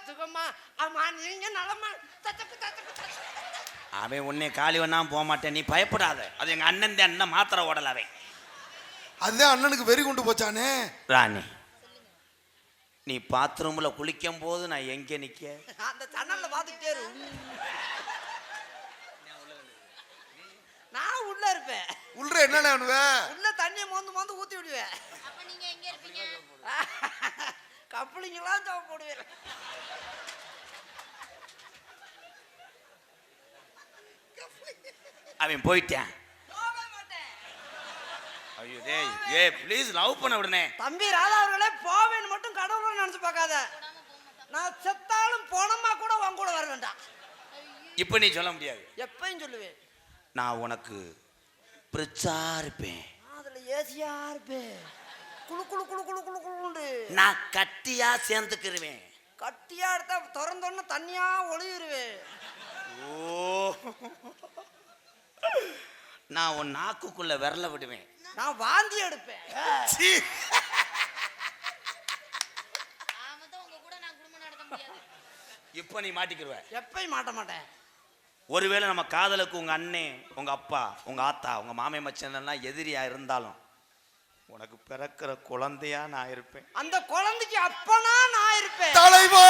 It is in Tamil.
சுகமா ஆமா நீங்க நலமா அவன் உன்னை காலி வேணாம போக மாட்டேன், நீ பயப்படாத. அது எங்க அண்ணன் தான், அண்ணன் மாத்திரை ஓடல அவன். அதுதான் அண்ணனுக்கு வெறி கொண்டு போச்சானே. ராணி, நீ பாத்ரூம்ல குளிக்கும் போது நான் எங்க நிக்க? அந்த தண்ணல்ல பாத்துக்கிட்டே இரு. நான் உள்ள இருப்பேன். உள்ள என்ன பண்ணுவேன்? உள்ள தண்ணியை மோந்து ஊத்தி விடுவேன். அப்ப நீங்க எங்க இருப்பீங்க? கப்பலிங்களா தான் போடுவேன். அவன் போயிட்டான். ஐயோ டேய், ஏய் ப்ளீஸ் லவ் பண்ண விடுனே. தம்பி ராதா அவர்களே, போவேன்னு மட்டும் கடவுளை நினைச்சு பார்க்காத. நான் செத்தாலும் போனமா கூட உன் கூட வர வேண்டாம். இப்ப நீ சொல்ல முடியாது. எப்பயும் சொல்லுவேன். நான் உனக்கு பிரிச்சா இருப்பேன், அதுல ஏசியா இருப்பேன். குளு குளு குளு குளு குளு குளுண்டு நான் கட்டியா சேர்ந்துக்கிருவேன். கட்டியா எடுத்தா திறந்தோன்னு தண்ணியா ஒளியிருவேன். ஓ, நான் உன் நாக்குக்குள்ள விரல விடுவேன். நான் வாந்தி எடுப்பேன். உங்க கூட நான் குடும்பம் நடத்த முடியாது. இப்ப நீ மாட்டிக்கிருவ. எப்பயும் மாட்ட மாட்டேன். ஒருவேளை நம்ம காதலுக்கு உங்க அண்ணே, உங்க அப்பா, உங்க ஆத்தா, உங்க மாமே மச்சன் எல்லாம் எதிரியா இருந்தாலும் உனக்கு பிறக்கிற குழந்தையா நான் இருப்பேன். அந்த குழந்தைக்கு அப்பனா நான் இருப்பேன். தலைவா